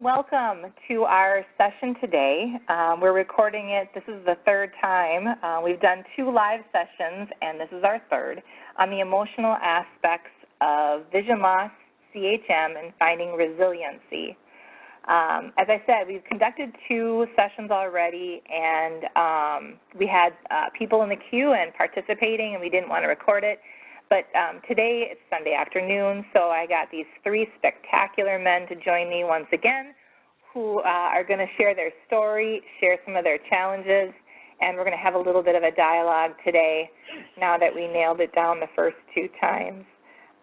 Welcome to our session today. We're recording it. This is the third time. We've done 2 live sessions, and this is our third, on the emotional aspects of vision loss, CHM, and finding resiliency. As I said, we've conducted 2 sessions already, and we had people in the queue and participating, and we didn't want to record it. But today, it's Sunday afternoon, so I got these 3 spectacular men to join me once again who are going to share their story, share some of their challenges, and we're going to have a little bit of a dialogue today now that we nailed it down the first 2 times.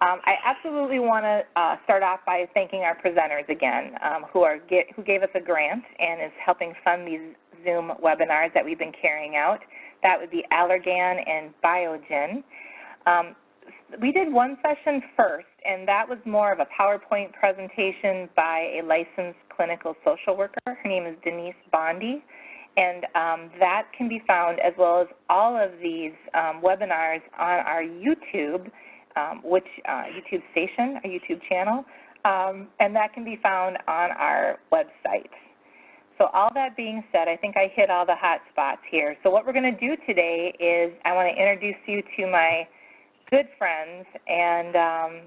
I absolutely want to start off by thanking our presenters again who gave us a grant and is helping fund these Zoom webinars that we've been carrying out. That would be Allergan and Biogen. We did 1 session first, and that was more of a PowerPoint presentation by a licensed clinical social worker. Her name is Denise Bondi, and that can be found, as well as all of these webinars, on our YouTube, YouTube station, our YouTube channel, and that can be found on our website. So all that being said, I think I hit all the hot spots here. So what we're going to do today is I want to introduce you to my good friends and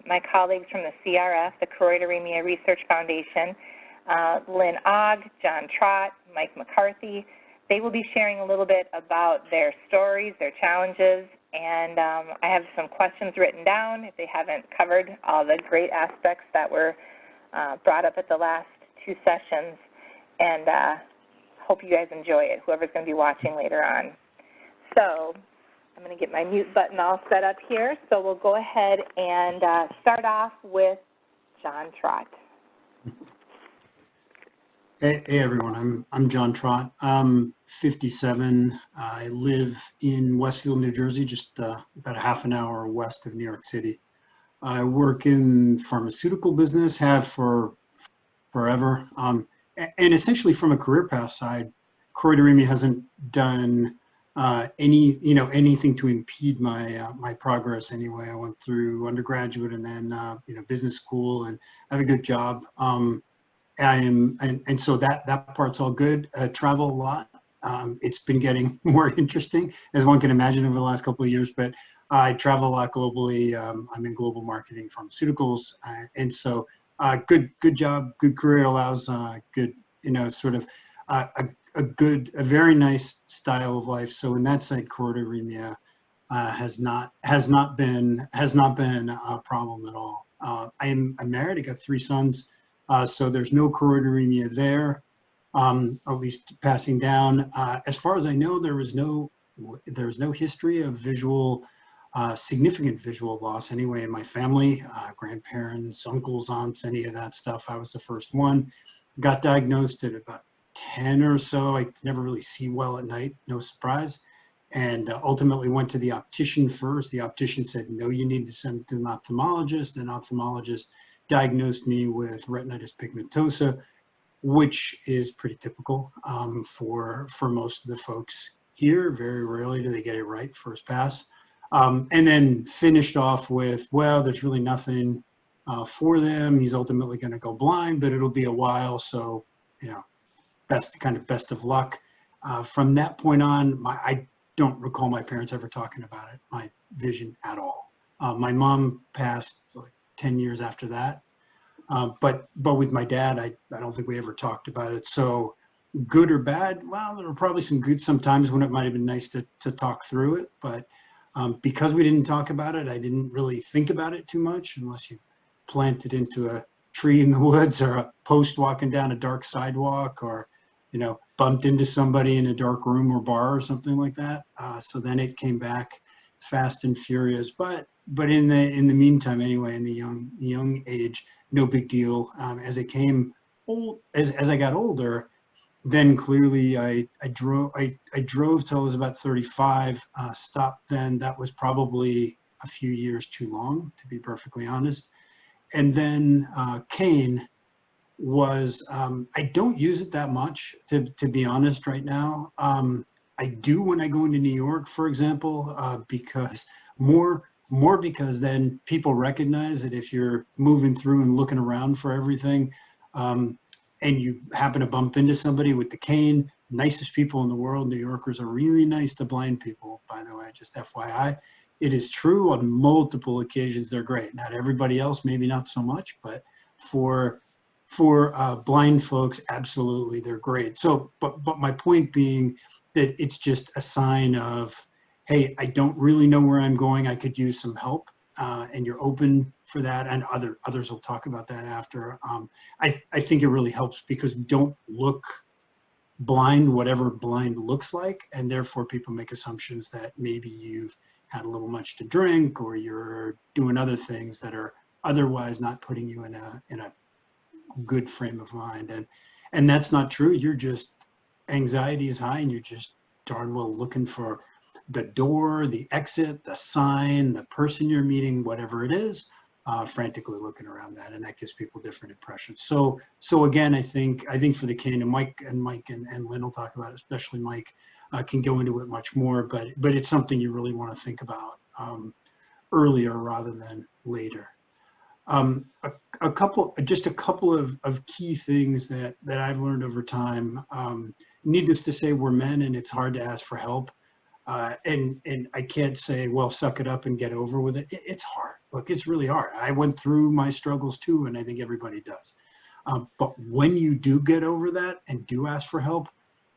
my colleagues from the CRF, the Choroideremia Research Foundation, Lynn Ogg, John Trott, Mike McCarthy. They will be sharing a little bit about their stories, their challenges, and I have some questions written down if they haven't covered all the great aspects that were brought up at the last 2 sessions, and hope you guys enjoy it, whoever's going to be watching later on. So I'm going to get my mute button all set up here, so we'll go ahead and start off with John Trott. Hey everyone, I'm John Trott. I'm 57. I live in Westfield, New Jersey, just about a half an hour west of New York City. I work in pharmaceutical business, have for forever, and essentially from a career path side, choroideremia hasn't done anything to impede my my progress anyway. I went through undergraduate and then business school, and I have a good job. And so that part's all good. Travel a lot. It's been getting more interesting, as one can imagine, over the last couple of years. But I travel a lot globally. I'm in global marketing, pharmaceuticals, and so good job, good career allows good sort of a very nice style of life. So in that side, choroideremia has not been a problem at all. I'm married. I got 3 sons, so there's no choroideremia there, at least passing down. As far as I know, there was no history of significant visual loss anyway in my family, grandparents, uncles, aunts, any of that stuff. I was the first one. Got diagnosed at about 10 or so. I never really see well at night, no surprise, and ultimately went to the optician first. The optician said, no, you need to send it to an ophthalmologist. An ophthalmologist diagnosed me with retinitis pigmentosa, which is pretty typical for most of the folks here. Very rarely do they get it right first pass. And then finished off with, well, there's really nothing for them. He's ultimately going to go blind, but it'll be a while, so best of luck. From that point on, I don't recall my parents ever talking about it, my vision at all. My mom passed like 10 years after that, but with my dad, I don't think we ever talked about it. So good or bad, well, there were probably some good sometimes when it might have been nice to talk through it, but because we didn't talk about it, I didn't really think about it too much, unless you plant it into a tree in the woods or a post walking down a dark sidewalk, or bumped into somebody in a dark room or bar or something like that. So then it came back fast and furious. But in the meantime, anyway, in the young age, no big deal. As it came old, as I got older, then clearly I drove till I was about 35. Stopped then. That was probably a few years too long, to be perfectly honest. And then cane was, I don't use it that much, to be honest right now. I do when I go into New York, for example, because more because then people recognize that if you're moving through and looking around for everything, and you happen to bump into somebody with the cane, nicest people in the world. New Yorkers are really nice to blind people, by the way, just FYI. It is true on multiple occasions, they're great. Not everybody else, maybe not so much, but for blind folks, absolutely, they're great. So, but my point being that it's just a sign of, hey, I don't really know where I'm going. I could use some help, and you're open for that. And others will talk about that after. I think it really helps because we don't look blind, whatever blind looks like, and therefore people make assumptions that maybe you've had a little much to drink or you're doing other things that are otherwise not putting you in a good frame of mind. And that's not true. You're just, anxiety is high and you're just darn well looking for the door, the exit, the sign, the person you're meeting, whatever it is, frantically looking around that, and that gives people different impressions. So again, I think for the cane, and Mike and Lynn will talk about it, especially Mike, can go into it much more, but it's something you really want to think about earlier rather than later. A couple of key things that I've learned over time. Needless to say, we're men and it's hard to ask for help. And I can't say, well, suck it up and get over with it. It's hard. Look, it's really hard. I went through my struggles too, and I think everybody does. But when you do get over that and do ask for help,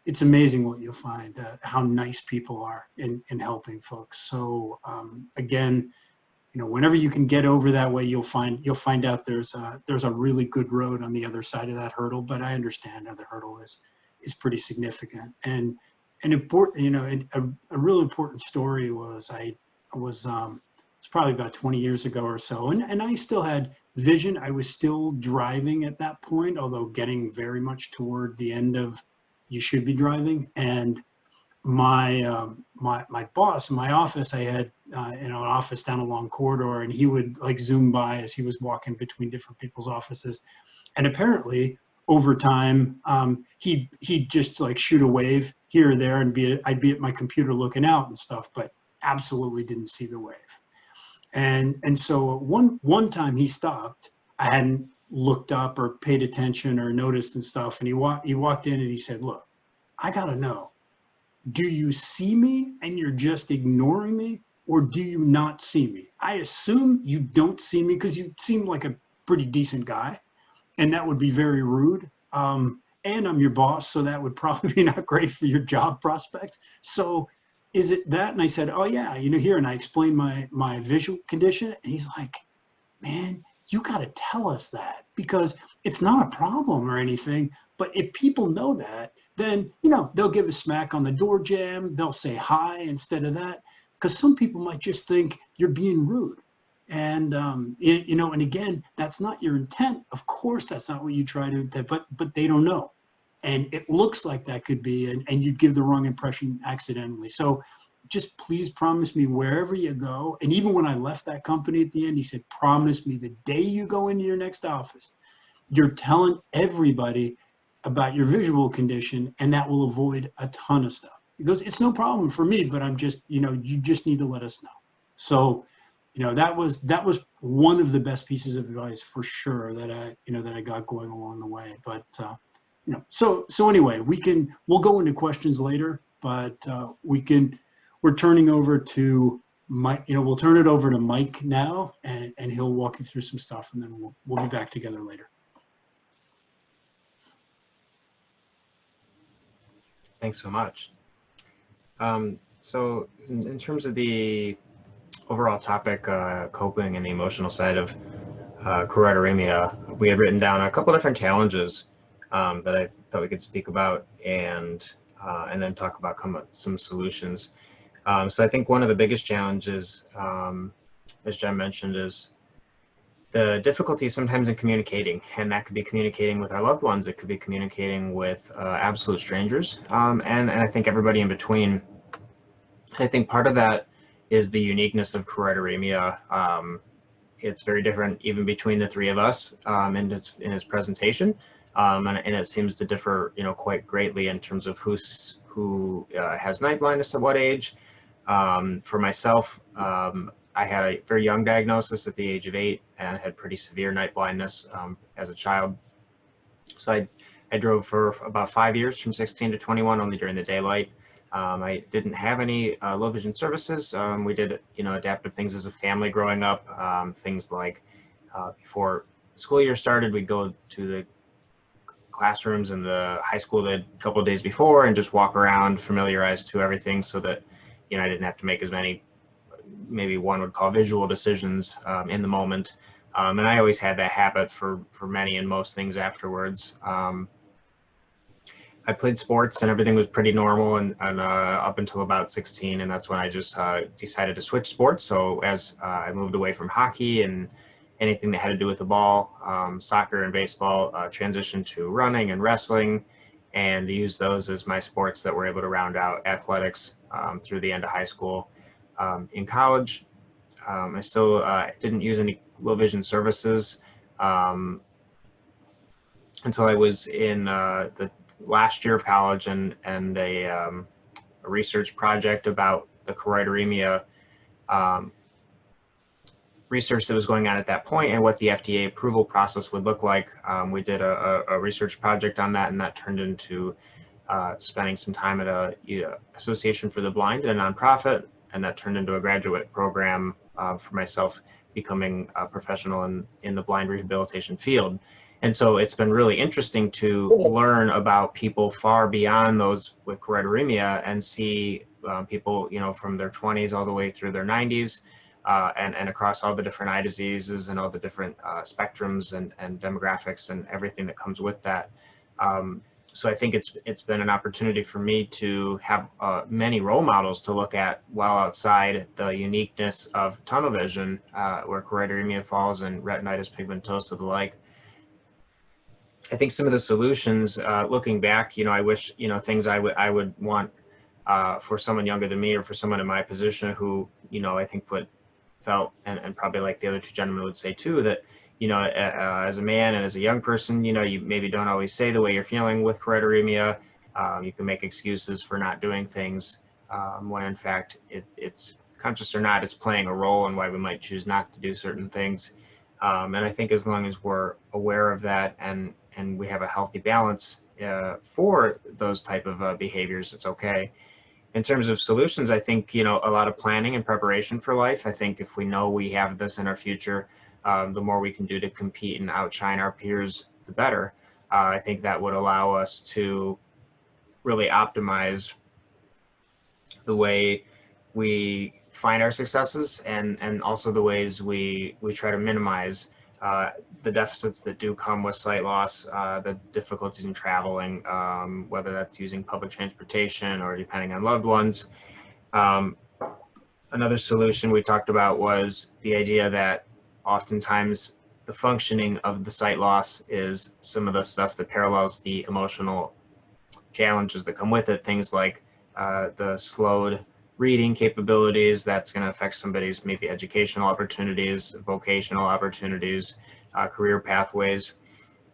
it's amazing what you'll find, how nice people are in helping folks. So again, you know, whenever you can get over that way, you'll find out there's a really good road on the other side of that hurdle. But I understand how the hurdle is pretty significant. And an important, you know, a real important story was it's probably about 20 years ago or so, and I still had vision. I was still driving at that point, although getting very much toward the end of you should be driving. And my boss in my office, I had an office down a long corridor, and he would like zoom by as he was walking between different people's offices. And apparently over time, he'd just like shoot a wave here or there, and I'd be at my computer looking out and stuff, but absolutely didn't see the wave. And so one time he stopped. I hadn't looked up or paid attention or noticed and stuff, and he walked in and he said, "Look, I gotta know, do you see me and you're just ignoring me, or do you not see me? I assume you don't see me because you seem like a pretty decent guy, and that would be very rude. And I'm your boss, so that would probably be not great for your job prospects. So is it that?" And I said, "Oh yeah, you know, here." And I explained my visual condition, and he's like, "Man, you got to tell us that, because it's not a problem or anything. But if people know that, then, you know, they'll give a smack on the door jamb. They'll say hi instead of that, because some people might just think you're being rude. And, you know, and again, that's not your intent. Of course, that's not what you try to, but they don't know. And it looks like that could be, and you'd give the wrong impression accidentally. So just please promise me wherever you go." And even when I left that company at the end, he said, "Promise me the day you go into your next office, you're telling everybody about your visual condition, and that will avoid a ton of stuff." He goes, "It's no problem for me, but I'm just, you know, you just need to let us know." So, you know, that was one of the best pieces of advice for sure that I got going along the way. But you know, so anyway, we'll go into questions later, but we're turning over to Mike. You know, we'll turn it over to Mike now, and he'll walk you through some stuff, and then we'll be back together later. Thanks so much. So in terms of the overall topic, coping and the emotional side of choroideremia, we had written down a couple different challenges that I thought we could speak about, and then talk about some solutions. So I think one of the biggest challenges, as Jen mentioned, is the difficulty sometimes in communicating, and that could be communicating with our loved ones. It could be communicating with absolute strangers, and I think everybody in between. I think part of that is the uniqueness of choroideremia. It's very different even between the three of us in its presentation, and it seems to differ, you know, quite greatly in terms of who has night blindness at what age. For myself, I had a very young diagnosis at the age of 8 and had pretty severe night blindness as a child. So I drove for about 5 years from 16 to 21, only during the daylight. I didn't have any low vision services. We did, adaptive things as a family growing up. Things like before school year started, we'd go to the classrooms in the high school a couple of days before and just walk around, familiarized to everything, so that I didn't have to make as many, maybe one would call visual decisions in the moment. And I always had that habit for many and most things afterwards. I played sports and everything was pretty normal and up until about 16, and that's when I just decided to switch sports. So as I moved away from hockey and anything that had to do with the ball, soccer and baseball, transitioned to running and wrestling, and used those as my sports that were able to round out athletics through the end of high school. In college, I still didn't use any low vision services until I was in the last year of college, and a research project about the choroideremia research that was going on at that point and what the FDA approval process would look like. We did a research project on that, and that turned into spending some time at a Association for the Blind, a nonprofit, and that turned into a graduate program for myself, becoming a professional in the blind rehabilitation field. And so it's been really interesting to learn about people far beyond those with choroideremia and see people, from their 20s all the way through their 90s, and across all the different eye diseases and all the different spectrums and demographics and everything that comes with that. So I think it's been an opportunity for me to have many role models to look at while outside the uniqueness of tunnel vision, where choroideremia falls, and retinitis pigmentosa, the like. I think some of the solutions, looking back, I wish, things I would want for someone younger than me, or for someone in my position who, I think felt, and probably like the other two gentlemen would say too, that, as a man and as a young person, you maybe don't always say the way you're feeling with choroideremia. You can make excuses for not doing things, when in fact it's conscious or not, it's playing a role in why we might choose not to do certain things. And I think as long as we're aware of that and we have a healthy balance for those type of behaviors, it's okay. In terms of solutions, I think, a lot of planning and preparation for life. I think if we know we have this in our future, the more we can do to compete and outshine our peers, the better. I think that would allow us to really optimize the way we find our successes, and also the ways we try to minimize the deficits that do come with sight loss, the difficulties in traveling, whether that's using public transportation or depending on loved ones. Another solution we talked about was the idea that oftentimes the functioning of the sight loss is some of the stuff that parallels the emotional challenges that come with it. Things like the slowed reading capabilities, that's going to affect somebody's maybe educational opportunities, vocational opportunities, career pathways,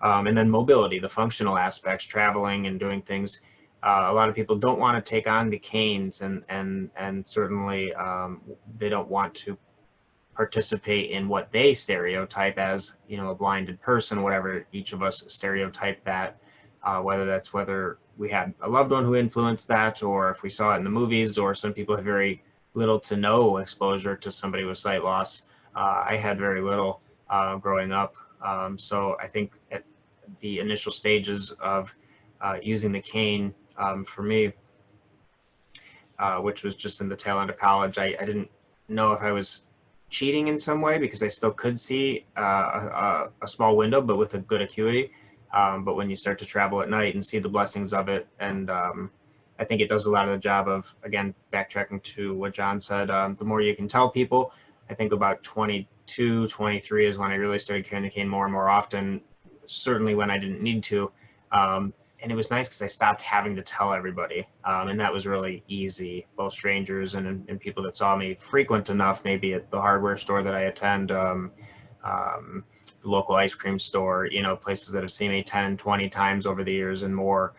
and then mobility, the functional aspects, traveling and doing things. A lot of people don't want to take on the canes, and certainly they don't want to participate in what they stereotype as, a blinded person, whatever each of us stereotype that, whether we had a loved one who influenced that, or if we saw it in the movies, or some people have very little to no exposure to somebody with sight loss. I had very little growing up. So I think at the initial stages of using the cane, for me, which was just in the tail end of college, I didn't know if I was cheating in some way, because I still could see a small window, but with a good acuity. But when you start to travel at night and see the blessings of it, and I think it does a lot of the job of, again, backtracking to what John said, the more you can tell people. I think about 22, 23 is when I really started carrying the cane more and more often, certainly when I didn't need to. And it was nice because I stopped having to tell everybody. And that was really easy, both strangers and people that saw me frequent enough, maybe at the hardware store that I attend, the local ice cream store, places that have seen me 10, 20 times over the years and more.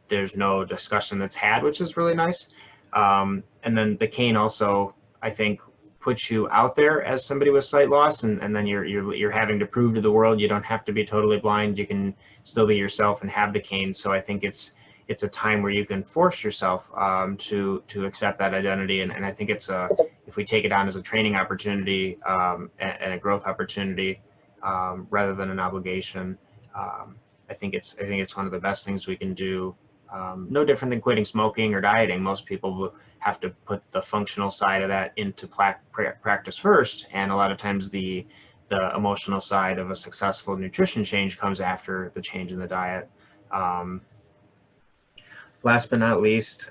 There's no discussion that's had, which is really nice. And then the cane also, I think, puts you out there as somebody with sight loss, and then you're having to prove to the world you don't have to be totally blind. You can still be yourself and have the cane. So I think it's a time where you can force yourself to accept that identity, and I think it's if we take it on as a training opportunity and a growth opportunity rather than an obligation. I think it's one of the best things we can do. No different than quitting smoking or dieting. Most people will have to put the functional side of that into practice first, and a lot of times the emotional side of a successful nutrition change comes after the change in the diet. Last but not least,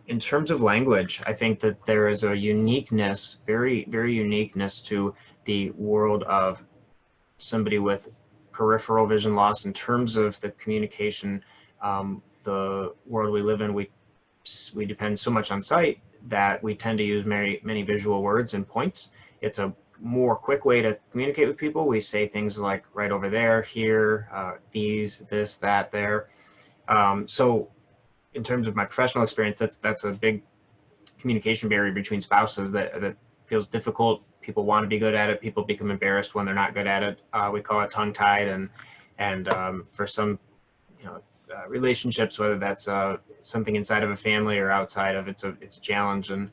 in terms of language, I think that there is a uniqueness, very, very uniqueness to the world of somebody with peripheral vision loss in terms of the communication. The world we live in, we depend so much on sight that we tend to use many visual words and points. It's a more quick way to communicate with people. We say things like right over there, here, these, this, that, there. So in terms of my professional experience, that's a big communication barrier between spouses that feels difficult. People want to be good at it. People become embarrassed when they're not good at it. We call it tongue-tied, and for some, relationships, whether that's something inside of a family or outside of, it's a challenge. And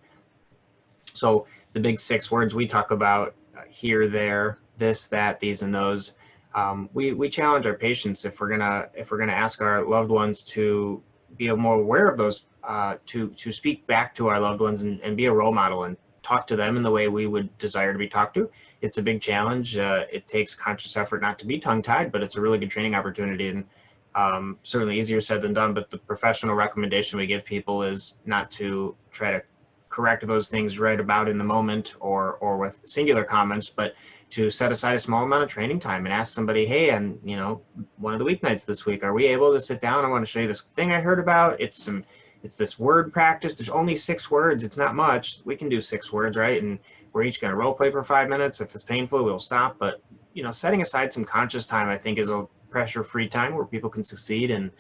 so the big 6 words we talk about, here, there, this, that, these, and those. We challenge our patients if we're gonna ask our loved ones to be more aware of those, to speak back to our loved ones and be a role model and talk to them in the way we would desire to be talked to. It's a big challenge. It takes conscious effort not to be tongue-tied, but it's a really good training opportunity, and certainly easier said than done. But the professional recommendation we give people is not to try to correct those things right about in the moment or with singular comments, but to set aside a small amount of training time and ask somebody, hey, and one of the weeknights this week, are we able to sit down? I want to show you this thing I heard about. It's this word practice. There's only 6 words. It's not much. We can do 6 words, right? And we're each going to role play for 5 minutes. If it's painful, we'll stop. But setting aside some conscious time, I think, is a pressure-free time where people can succeed and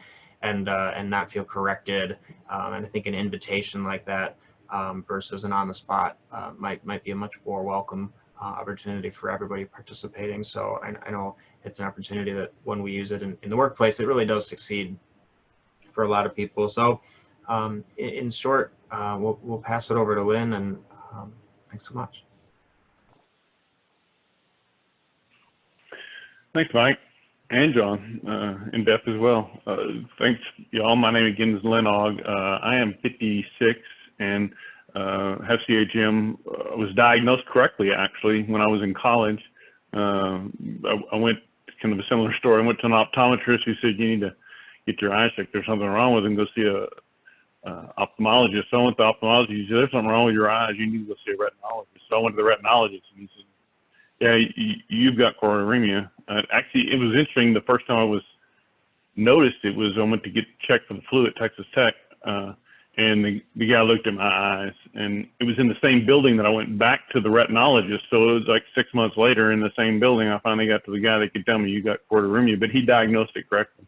not feel corrected. And I think an invitation like that versus an on-the-spot might be a much more welcome opportunity for everybody participating. So I know it's an opportunity that when we use it in the workplace, it really does succeed for a lot of people. So in short, we'll pass it over to Lynn, and thanks so much. Thanks, Mike, and John, and Beth as well. Thanks, y'all. My name again is Lynn Ogg. I am 56 and have CHM. I was diagnosed correctly, actually, when I was in college. I went, kind of a similar story. I went to an optometrist who said, you need to get your eyes checked. There's something wrong with them. Go see a ophthalmologist. So I went to the ophthalmologist. He said, there's something wrong with your eyes. You need to go see a retinologist. So I went to the retinologist, and he said, yeah, you've got choroideremia. Actually, it was interesting. The first time I was noticed, I went to get checked for the flu at Texas Tech, and the guy looked at my eyes, and it was in the same building that I went back to the retinologist. So it was like 6 months later in the same building, I finally got to the guy that could tell me you got choroideremia, but he diagnosed it correctly.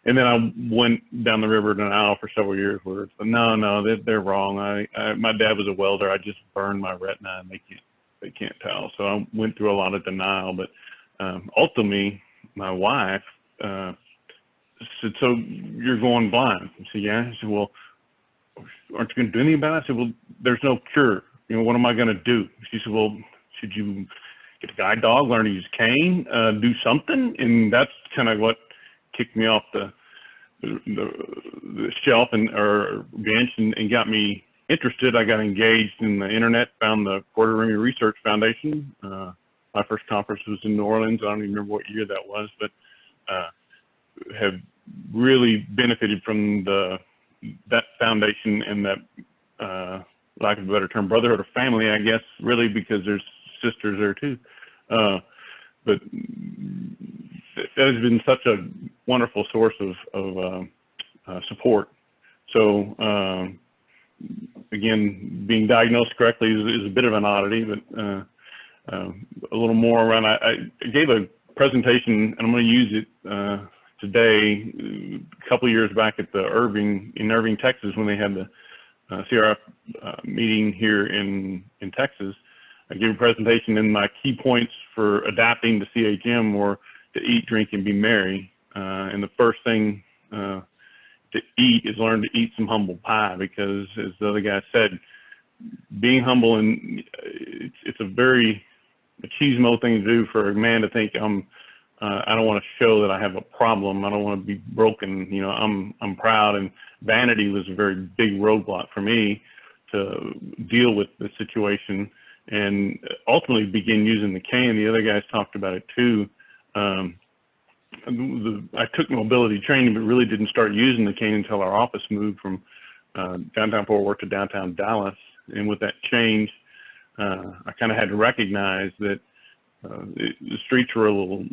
And then I went down the river to Nile for several years where it's, no, they're wrong. My dad was a welder. I just burned my retina, and they can't tell. So I went through a lot of denial, but ultimately my wife said, so you're going blind? I said, yeah. She said, well, aren't you going to do anything about it? I said, well, there's no cure. What am I going to do? She said, well, should you get a guide dog, learn to use a cane, do something? And that's kind of what kicked me off the shelf or bench and got me interested. I got engaged in the internet, found the Choroideremia Research Foundation. My first conference was in New Orleans. I don't even remember what year that was, but have really benefited from that foundation and that, lack of a better term, brotherhood of family, I guess, really, because there's sisters there too. But that has been such a wonderful source of support. So again, being diagnosed correctly is a bit of an oddity, but a little more around. I gave a presentation, and I'm going to use it today. A couple of years back at in Irving, Texas, when they had the CRF meeting here in Texas. I gave a presentation, and my key points for adapting to CHM were to eat, drink, and be merry. And the first thing to eat is learn to eat some humble pie, because as the other guy said, being humble, and it's a very machismo thing to do for a man to think I don't want to show that I have a problem. I don't want to be broken. You know, I'm proud, and vanity was a very big roadblock for me to deal with the situation, and ultimately begin using the cane. The other guys talked about it too. I took mobility training, but really didn't start using the cane until our office moved from downtown Fort Worth to downtown Dallas. And with that change, I kind of had to recognize that the streets were a little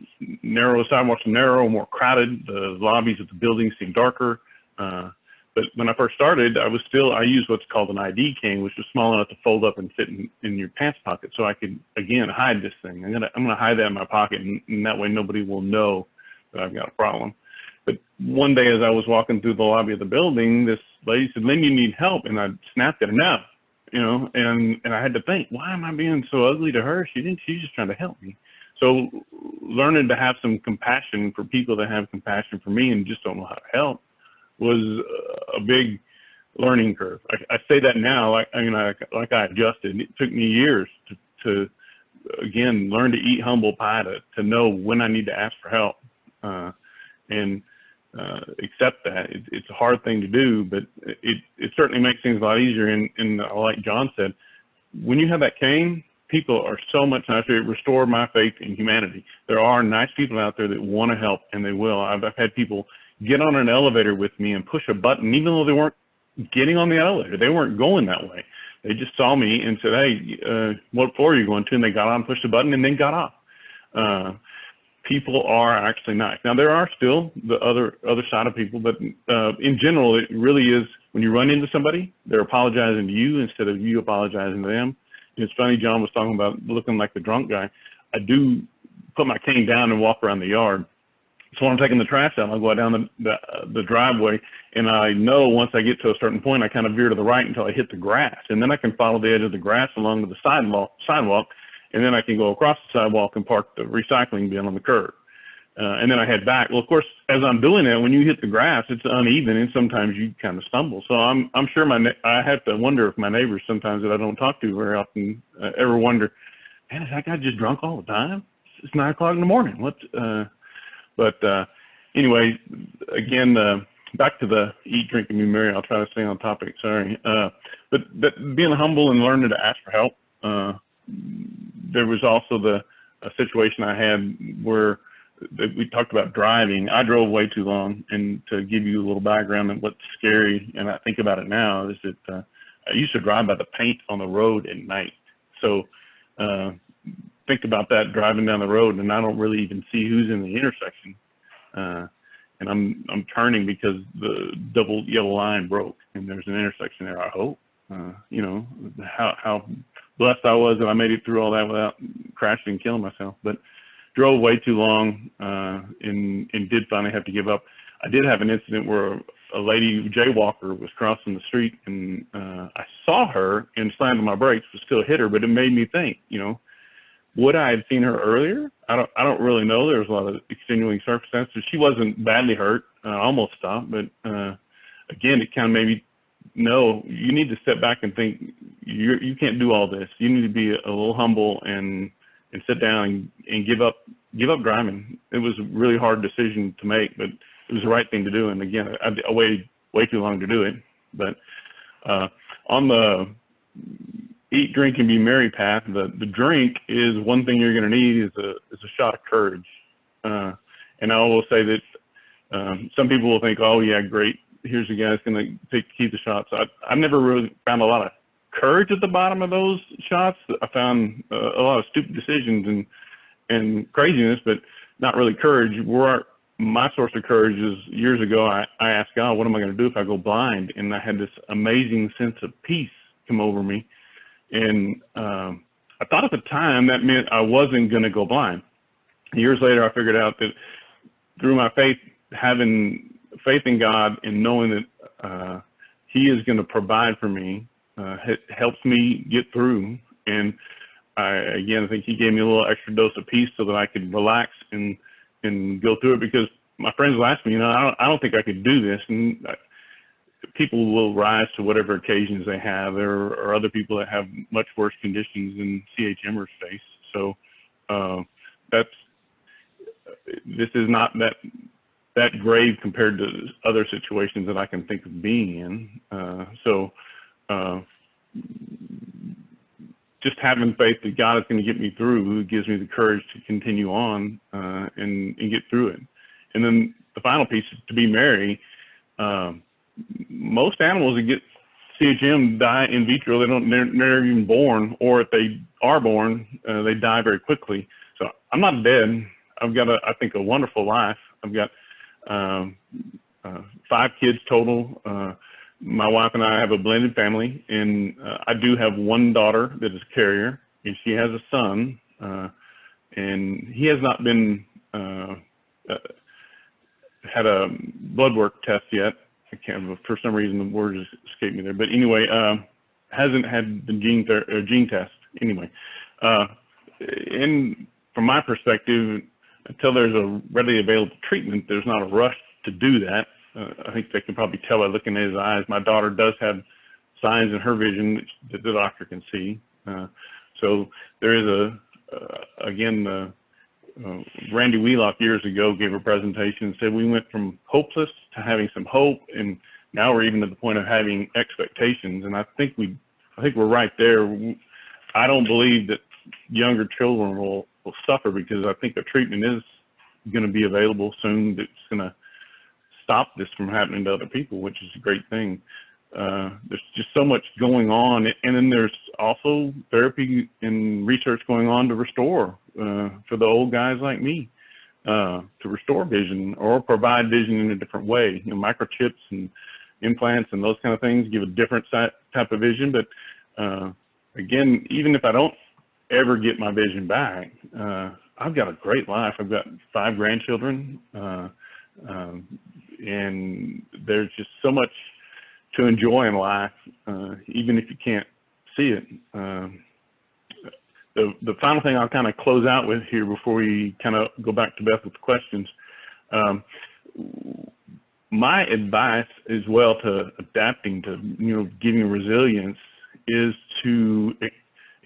narrow, sidewalks were narrow, more crowded. The lobbies of the buildings seemed darker. But when I first started, I used what's called an ID cane, which was small enough to fold up and fit in your pants pocket, so I could, again, hide this thing. I'm gonna hide that in my pocket, and that way nobody will know that I've got a problem. But one day, as I was walking through the lobby of the building, this lady said, "Lynn, you need help," and I snapped at her, "No." You know, and I had to think, why am I being so ugly to her? She's just trying to help me. So learning to have some compassion for people that have compassion for me and just don't know how to help was a big learning curve. I say that now, like I adjusted. It took me years to again, learn to eat humble pie, to know when I need to ask for help, and accept that. It's a hard thing to do, but it certainly makes things a lot easier. And like John said, when you have that cane, people are so much nicer. It restored my faith in humanity. There are nice people out there that want to help, and they will. I've had people get on an elevator with me and push a button, even though they weren't getting on the elevator. They weren't going that way. They just saw me and said, "Hey, what floor are you going to?" And they got on, pushed the button, and then got off. People are actually nice. Now, there are still the other side of people, but in general, it really is when you run into somebody, they're apologizing to you instead of you apologizing to them. And it's funny, John was talking about looking like the drunk guy. I do put my cane down and walk around the yard. So when I'm taking the trash out, I'll go down the driveway, and I know once I get to a certain point, I kind of veer to the right until I hit the grass. And then I can follow the edge of the grass along to the sidewalk, and then I can go across the sidewalk and park the recycling bin on the curb. And then I head back. Well, of course, as I'm doing that, when you hit the grass, it's uneven, and sometimes you kind of stumble. So I'm sure I have to wonder if my neighbors sometimes that I don't talk to very often ever wonder, man, is that guy just drunk all the time? It's 9 o'clock in the morning. But anyway, again, back to the eat, drink, and be merry. I'll try to stay on topic. Sorry. But being humble and learning to ask for help. There was also a situation I had where we talked about driving. I drove way too long, and to give you a little background on what's scary, and I think about it now, is that I used to drive by the paint on the road at night. So think about that, driving down the road, and I don't really even see who's in the intersection. And I'm turning because the double yellow line broke, and there's an intersection there, I hope. You know, how blessed I was that I made it through all that without crashing and killing myself. But drove way too long, and did finally have to give up. I did have an incident where a lady jaywalker was crossing the street, and I saw her and slammed on my brakes, but still hit her. But it made me think, you know, would I have seen her earlier? I don't really know. There was a lot of extenuating circumstances. She wasn't badly hurt. I almost stopped, but again, it kind of made me know you need to step back and think you can't do all this. You need to be a little humble and sit down and give up driving. It was a really hard decision to make, but it was the right thing to do. And again, I waited way too long to do it. But on the eat, drink, and be merry path, the drink is one thing you're going to need is a shot of courage. And I will say that some people will think, oh yeah, great, here's a guy that's going to keep the shots. I've never really found a lot of courage at the bottom of those shots. I found a lot of stupid decisions and craziness, but not really courage. My source of courage is years ago, I asked God, what am I going to do if I go blind? And I had this amazing sense of peace come over me. And I thought at the time that meant I wasn't going to go blind. Years later, I figured out that through my faith, having faith in God and knowing that he is going to provide for me, helps me get through. And I think he gave me a little extra dose of peace so that I could relax and go through it, because my friends will ask me, I don't think I could do this. And people will rise to whatever occasions they have. There are other people that have much worse conditions than CHMers face. So this is not that grave compared to other situations that I can think of being in. Just having faith that God is going to get me through gives me the courage to continue on and get through it. And then the final piece is to be merry. Most animals that get CHM die in vitro. They're never even born, or if they are born, they die very quickly. So I'm not dead. I've got I think a wonderful life. I've got 5 kids total. My wife and I have a blended family, and I do have one daughter that is a carrier, and she has a son, and he has not been had a blood work test yet. I can't, for some reason the word just escaped me there. But anyway, hasn't had the gene test anyway. And from my perspective, until there's a readily available treatment, there's not a rush to do that. I think they can probably tell by looking at his eyes. My daughter does have signs in her vision that the doctor can see. So there is again, Randy Wheelock years ago gave a presentation and said we went from hopeless to having some hope, and now we're even at the point of having expectations. And I think we're right there. I don't believe that younger children will suffer, because I think a treatment is going to be available soon that's going to stop this from happening to other people, which is a great thing. There's just so much going on, and then there's also therapy and research going on to restore for the old guys like me, to restore vision or provide vision in a different way. Microchips and implants and those kind of things give a different type of vision. But again, even if I don't ever get my vision back, I've got a great life. I've got 5 grandchildren, and there's just so much to enjoy in life, even if you can't see it. The final thing I'll kind of close out with here before we kind of go back to Beth with the questions. My advice as well to adapting to, giving resilience is to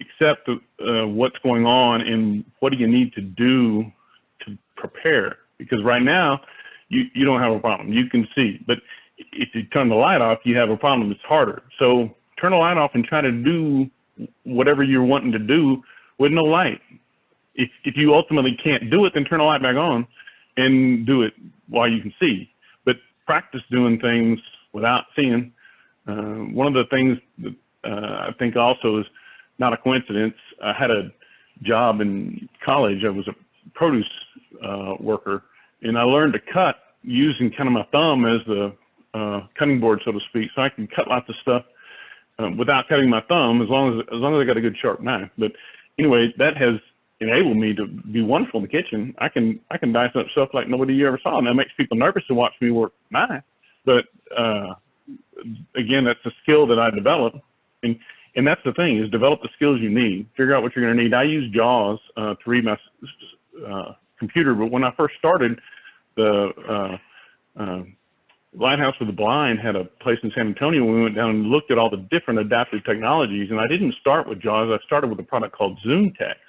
accept what's going on and what do you need to do to prepare. Because right now, you don't have a problem. You can see. But if you turn the light off, you have a problem. It's harder. So turn the light off and try to do whatever you're wanting to do with no light. If you ultimately can't do it, then turn the light back on and do it while you can see. But practice doing things without seeing. One of the things that I think also is not a coincidence. I had a job in college. I was a produce worker, and I learned to cut using kind of my thumb as the cutting board, so to speak. So I can cut lots of stuff without cutting my thumb, as long as I got a good sharp knife. But anyway, that has enabled me to be wonderful in the kitchen. I can dice up stuff like nobody you ever saw, and that makes people nervous to watch me work knife. But again, that's a skill that I developed, and that's the thing, is develop the skills you need. Figure out what you're going to need. I use JAWS to read my computer, but when I first started, the Lighthouse for the Blind had a place in San Antonio. We went down and looked at all the different adaptive technologies, and I didn't start with JAWS. I started with a product called Zoom Text,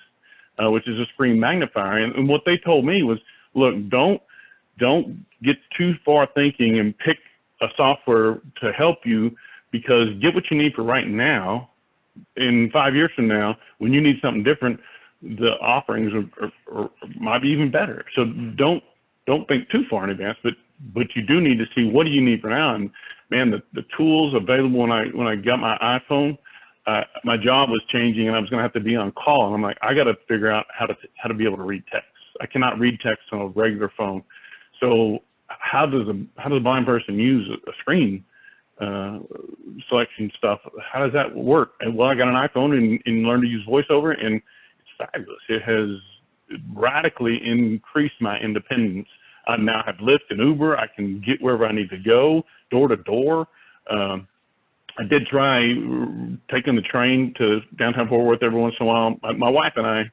which is a screen magnifier. And what they told me was, look, don't get too far thinking and pick a software to help you, because get what you need for right now. In 5 years from now, when you need something different, the offerings might be even better. So don't think too far in advance, but you do need to see what do you need for now. And man, the tools available when I got my iPhone, my job was changing, and I was going to have to be on call. And I'm like, I got to figure out how to be able to read text. I cannot read text on a regular phone. So how does a blind person use a screen selection stuff? How does that work? And well, I got an iPhone and learned to use VoiceOver, and it's fabulous. It has radically increased my independence. I now have Lyft and Uber. I can get wherever I need to go, door to door. I did try taking the train to downtown Fort Worth every once in a while. My wife and I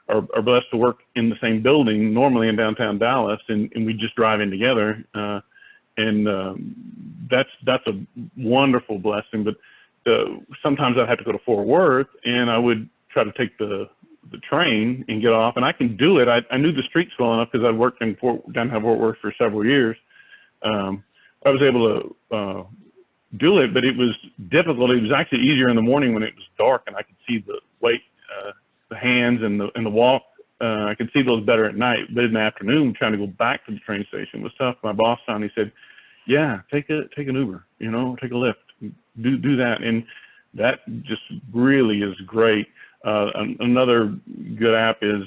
are blessed to work in the same building normally in downtown Dallas, and we just drive in together. That's a wonderful blessing. But sometimes I'd have to go to Fort Worth, and I would try to take the train and get off. And I can do it. I knew the streets well enough because I'd worked in downtown Fort Worth for several years. I was able to do it, but it was difficult. It was actually easier in the morning when it was dark and I could see the weight, the hands and the walk. I could see those better at night, but in the afternoon, trying to go back to the train station was tough. My boss finally said, yeah, take an Uber, take a Lyft, do that. And that just really is great. Another good app is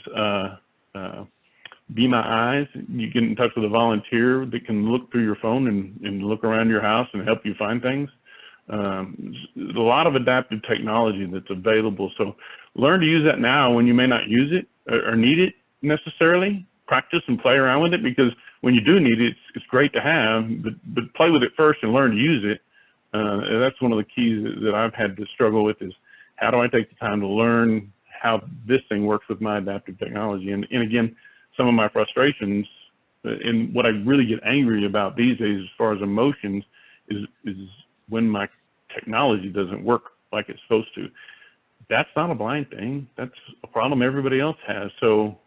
Be My Eyes. You get in touch with a volunteer that can look through your phone and look around your house and help you find things. There's a lot of adaptive technology that's available. So learn to use that now when you may not use it or need it necessarily. Practice and play around with it, because when you do need it, it's great to have, but play with it first and learn to use it. That's one of the keys that I've had to struggle with, is how do I take the time to learn how this thing works with my adaptive technology? And again, some of my frustrations and what I really get angry about these days as far as emotions is when my technology doesn't work like it's supposed to. That's not a blind thing. That's a problem everybody else has. So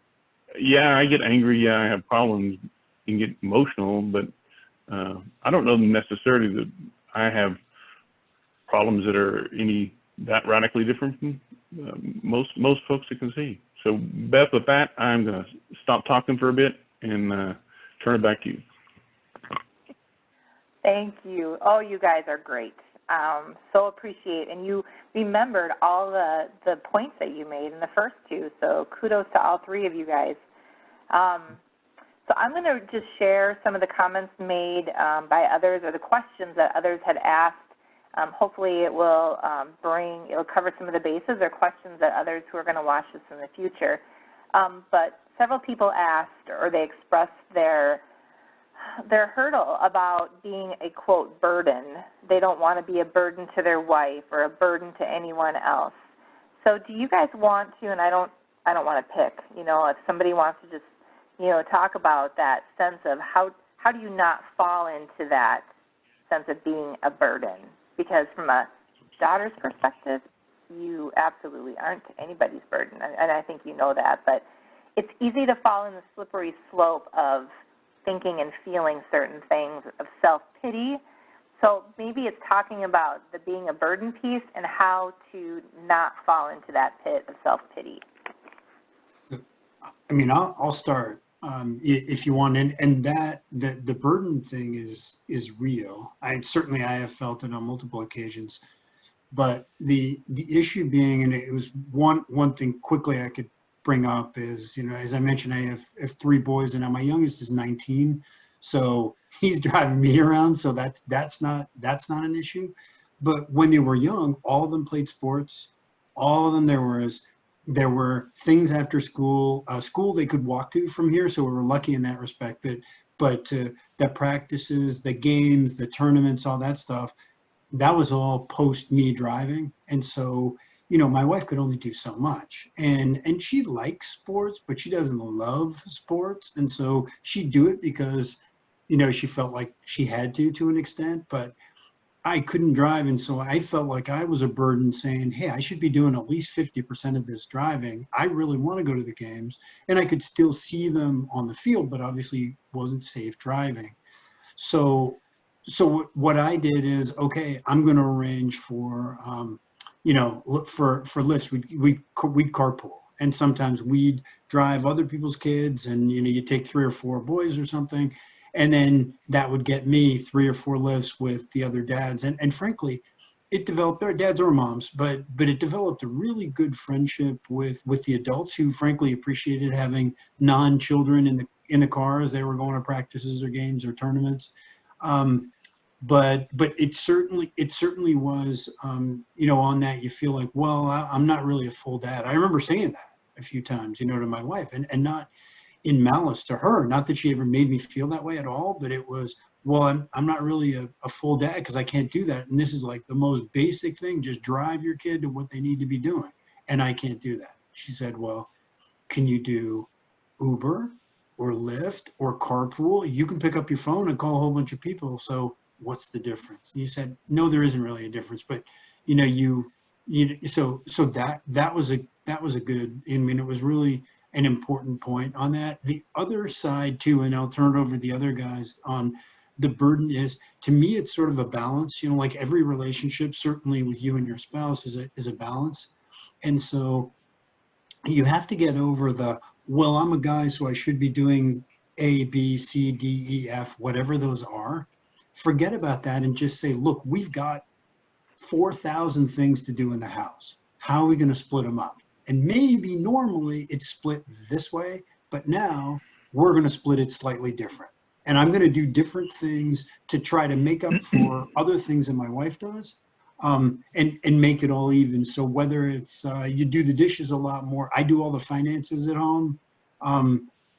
yeah, I get angry. Yeah, I have problems and get emotional, but I don't know necessarily that I have problems that are that radically different from most folks that can see. So Beth, with that, I'm going to stop talking for a bit and turn it back to you. Thank you. Oh, you guys are great. So appreciate, and you remembered all the points that you made in the first two, so kudos to all three of you guys. So I'm going to just share some of the comments made by others, or the questions that others had asked. Hopefully it will it'll cover some of the bases or questions that others who are going to watch this in the future. But several people asked, or they expressed their hurdle about being a, quote, burden. They don't want to be a burden to their wife or a burden to anyone else. So do you guys want to, and I don't want to pick, if somebody wants to just, talk about that sense of how do you not fall into that sense of being a burden? Because from a daughter's perspective, you absolutely aren't anybody's burden, and I think you know that. But it's easy to fall in the slippery slope of thinking and feeling certain things, of self-pity. So maybe it's talking about the being a burden piece and how to not fall into that pit of self-pity. I mean, I'll start if you want, and that the burden thing is real. I have felt it on multiple occasions, but the issue being, and it was one thing quickly I could bring up is, as I mentioned, I have 3 boys, and now my youngest is 19, so he's driving me around, so that's not an issue. But when they were young, all of them played sports. All of them, there were things after school they could walk to from here, so we were lucky in that respect. But the practices, the games, the tournaments, all that stuff, that was all post me driving. And so, my wife could only do so much, and she likes sports, but she doesn't love sports. And so she'd do it because, she felt like she had to an extent, but I couldn't drive. And so I felt like I was a burden, saying, hey, I should be doing at least 50% of this driving. I really want to go to the games, and I could still see them on the field, but obviously wasn't safe driving. So what I did is, okay, I'm going to arrange for, look for lifts. We'd carpool, and sometimes we'd drive other people's kids, and, you take 3 or 4 boys or something. And then that would get me 3 or 4 lifts with the other dads. And frankly, it developed, our dads or moms, but it developed a really good friendship with the adults, who frankly appreciated having non-children in the car as they were going to practices or games or tournaments. But it certainly was, on that you feel like, well, I'm not really a full dad. I remember saying that a few times, to my wife, and not in malice to her, not that she ever made me feel that way at all, but it was, well, I'm not really a full dad because I can't do that. And this is like the most basic thing, just drive your kid to what they need to be doing. And I can't do that. She said, well, can you do Uber or Lyft or carpool? You can pick up your phone and call a whole bunch of people. So what's the difference? And you said, no, there isn't really a difference, but so that was a good, I mean, it was really an important point on that. The other side too, and I'll turn it over to the other guys on the burden is, to me, it's sort of a balance, like every relationship, certainly with you and your spouse is a balance. And so you have to get over well, I'm a guy, so I should be doing A, B, C, D, E, F, whatever those are. Forget about that and just say, look, we've got 4,000 things to do in the house. How are we going to split them up? And maybe normally it's split this way, but now we're going to split it slightly different. And I'm going to do different things to try to make up for other things that my wife does, and make it all even. So whether it's you do the dishes a lot more, I do all the finances at home,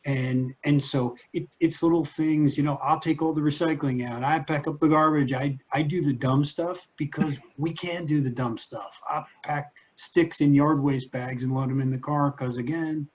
and so it's little things. I'll take all the recycling out. I pack up the garbage. I do the dumb stuff because we can do the dumb stuff. I pack sticks in yard waste bags and load them in the car because, again,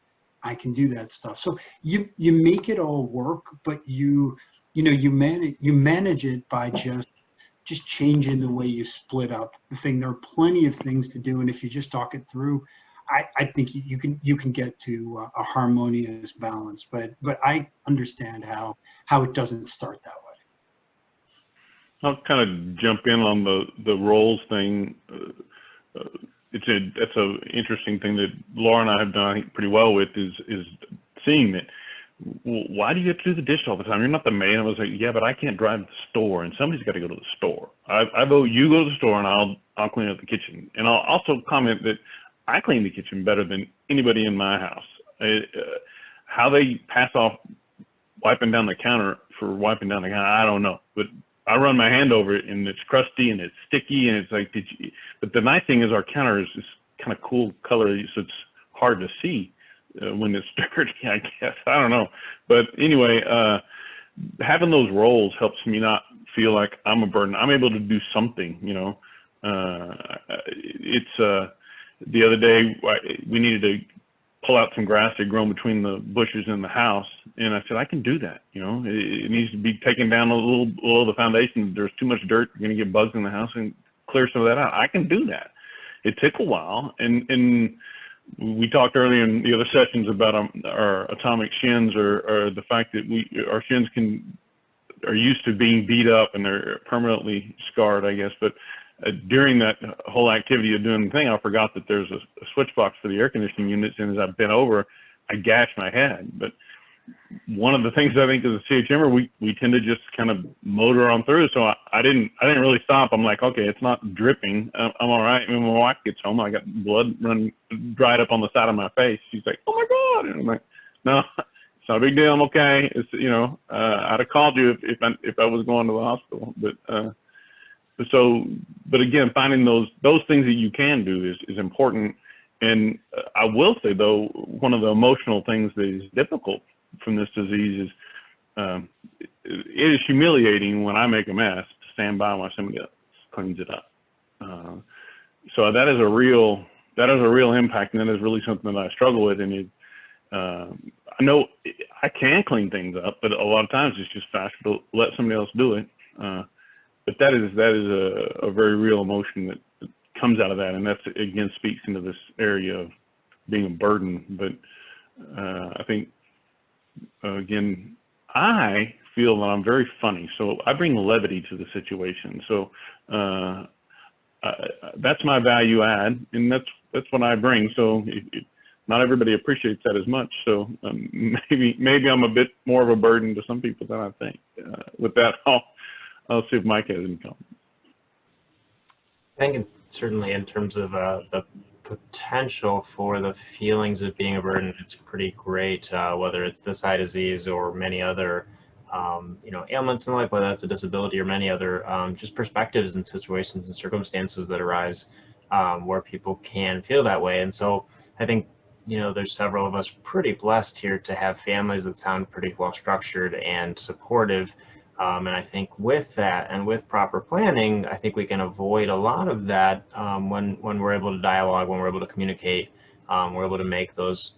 I can do that stuff. So you make it all work, but you manage it by just changing the way you split up the thing. There are plenty of things to do, and if you just talk it through, I think you can get to a harmonious balance. But I understand how it doesn't start that way. I'll kind of jump in on the roles thing. That's a interesting thing that Laura and I have done, I think, pretty well with is seeing that. Well, why do you have to do the dish all the time? You're not the maid. I was like, yeah, but I can't drive to the store, and somebody's got to go to the store. I vote you go to the store, and I'll clean up the kitchen. And I'll also comment that I clean the kitchen better than anybody in my house. How they pass off wiping down the counter for wiping down the counter, I don't know, but I run my hand over it and it's crusty and it's sticky and it's like, but the nice thing is our counter is this kind of cool color, so it's hard to see when it's dirty, I guess. I don't know. But anyway, having those roles helps me not feel like I'm a burden. I'm able to do something, the other day we needed to pull out some grass that had grown between the bushes in the house, and I said, I can do that. It needs to be taken down a little below the foundation. There's too much dirt, you're going to get bugs in the house, and clear some of that out. I can do that. It took a while, and we talked earlier in the other sessions about our atomic shins, or the fact that our shins are used to being beat up and they're permanently scarred, I guess. But during that whole activity of doing the thing, I forgot that there's a switch box for the air conditioning units, and as I bent over, I gashed my head. But one of the things I think as a CHMer, we tend to just kind of motor on through. So I didn't really stop. I'm like, okay, it's not dripping. I'm all right. When my wife gets home, I got blood dried up on the side of my face. She's like, oh my God. And I'm like, no, it's not a big deal. I'm okay. It's, I'd have called you if I was going to the hospital. But again, finding those things that you can do is important. And I will say, though, one of the emotional things that is difficult from this disease is it is humiliating when I make a mess to stand by while somebody else cleans it up. So that is a real impact, and that is really something that I struggle with. And I know I can clean things up, but a lot of times it's just faster to let somebody else do it. But that is a very real emotion that comes out of that, and that's, again, speaks into this area of being a burden. But I think, again, I feel that I'm very funny, so I bring levity to the situation. So that's my value add, and that's what I bring. So not everybody appreciates that as much. So maybe I'm a bit more of a burden to some people than I think. With that, I'll see if Mike has any comments. I think certainly in terms of the potential for the feelings of being a burden, it's pretty great, whether it's this eye disease or many other ailments in life, whether that's a disability or many other just perspectives and situations and circumstances that arise where people can feel that way. And so I think, there's several of us pretty blessed here to have families that sound pretty well structured and supportive And I think with that and with proper planning, I think we can avoid a lot of that when we're able to dialogue, when we're able to communicate, we're able to make those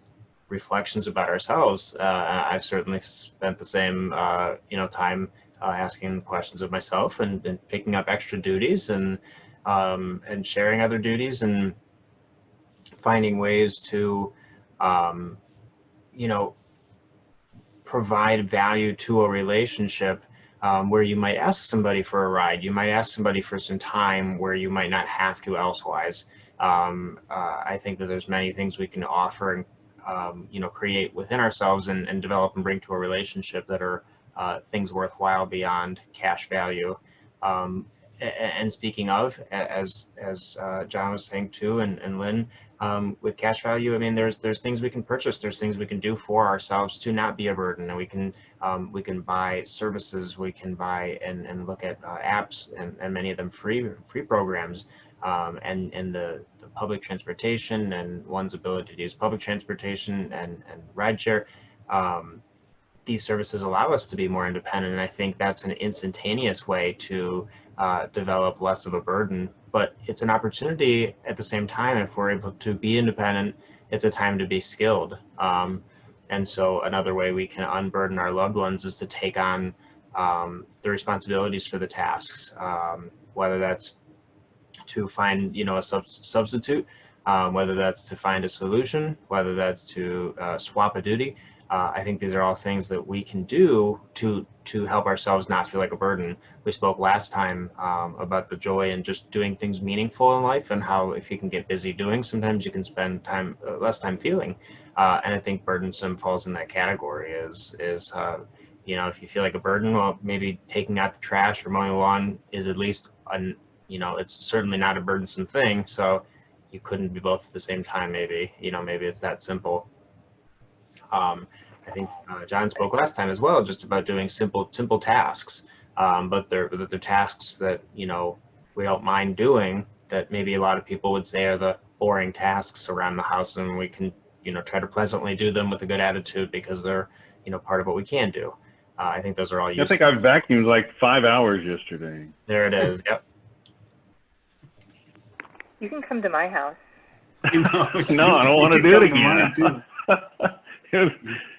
reflections about ourselves. I've certainly spent the same time asking questions of myself and picking up extra duties and sharing other duties and finding ways to provide value to a relationship where you might ask somebody for a ride, you might ask somebody for some time where you might not have to elsewise. I think that there's many things we can offer and create within ourselves and develop and bring to a relationship that are things worthwhile beyond cash value. And speaking of, as John was saying too, and Lynn, with cash value, I mean, there's things we can purchase, there's things we can do for ourselves to not be a burden, and we can buy services, we can buy and look at apps, and many of them free programs, and the public transportation and one's ability to use public transportation and rideshare. These services allow us to be more independent, and I think that's an instantaneous way to develop less of a burden, but it's an opportunity at the same time. If we're able to be independent, it's a time to be skilled. And so another way we can unburden our loved ones is to take on the responsibilities for the tasks, whether that's to find a substitute, whether that's to find a solution, whether that's to swap a duty. I think these are all things that we can do to help ourselves not feel like a burden. We spoke last time about the joy in just doing things meaningful in life, and how if you can get busy doing, sometimes you can spend less time feeling. And I think burdensome falls in that category. Is if you feel like a burden, well, maybe taking out the trash or mowing the lawn is at least it's certainly not a burdensome thing. So you couldn't be both at the same time. Maybe it's that simple. I think John spoke last time as well, just about doing simple tasks, but they're tasks that we don't mind doing, that maybe a lot of people would say are the boring tasks around the house, and we can try to pleasantly do them with a good attitude because they're part of what we can do. I think those are all useful. I think I vacuumed like 5 hours yesterday. There it is. Yep. You can come to my house. No, I don't want to do it again.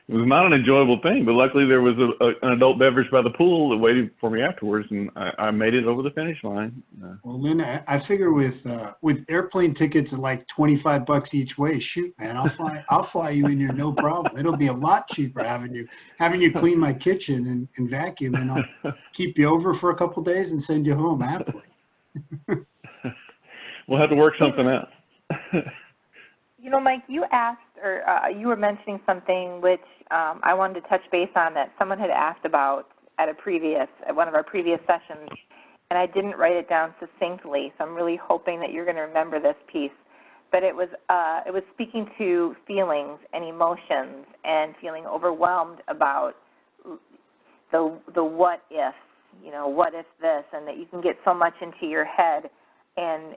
It was not an enjoyable thing, but luckily there was an adult beverage by the pool that waited for me afterwards, and I made it over the finish line. Well, Lynn, I figure with airplane tickets at like $25 each way, shoot, man, I'll fly you in here, no problem. It'll be a lot cheaper having you clean my kitchen and vacuum, and I'll keep you over for a couple of days and send you home happily. We'll have to work something out. Mike, you asked, or you were mentioning something which I wanted to touch base on, that someone had asked about at one of our previous sessions, and I didn't write it down succinctly, so I'm really hoping that you're going to remember this piece. But it was speaking to feelings and emotions and feeling overwhelmed about the what if, what if this, and that you can get so much into your head and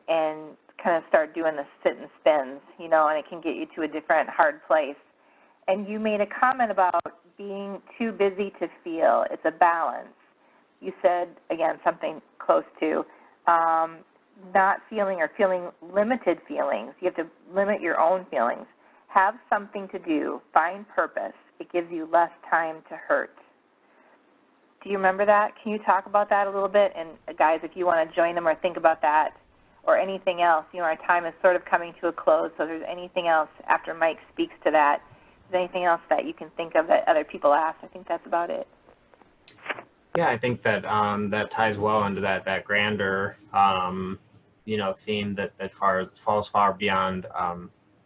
kind of start doing the sit and spins, and it can get you to a different hard place. And you made a comment about being too busy to feel. It's a balance. You said, again, something close to not feeling or feeling limited feelings. You have to limit your own feelings. Have something to do. Find purpose. It gives you less time to hurt. Do you remember that? Can you talk about that a little bit? And guys, if you want to join them or think about that, or anything else, our time is sort of coming to a close, so if there's anything else after Mike speaks to that, is there anything else that you can think of that other people ask? I think that's about it. Yeah, I think that that ties well into that grander, theme that falls far beyond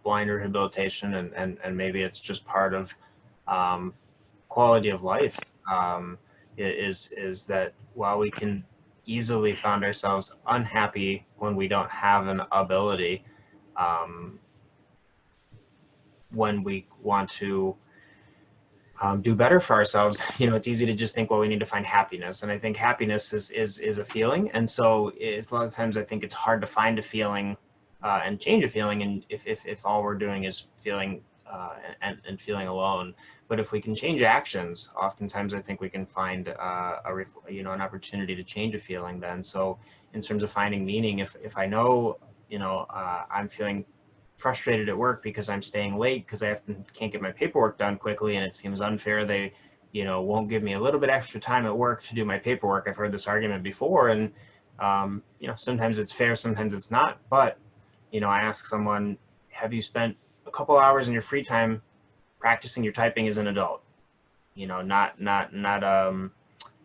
blind rehabilitation, and maybe it's just part of quality of life. Is that while we can easily find ourselves unhappy when we don't have an ability, when we want to do better for ourselves, it's easy to just think, well, we need to find happiness. And I think happiness is a feeling. And so a lot of times I think it's hard to find a feeling and change a feeling, and if all we're doing is feeling and feeling alone. but if we can change actions, oftentimes I think we can find an opportunity to change a feeling then. So in terms of finding meaning, if I know, I'm feeling frustrated at work because I'm staying late because I can't get my paperwork done quickly, and it seems unfair they won't give me a little bit extra time at work to do my paperwork. I've heard this argument before, and sometimes it's fair, sometimes it's not. But I ask someone, have you spent a couple hours in your free time practicing your typing as an adult? Not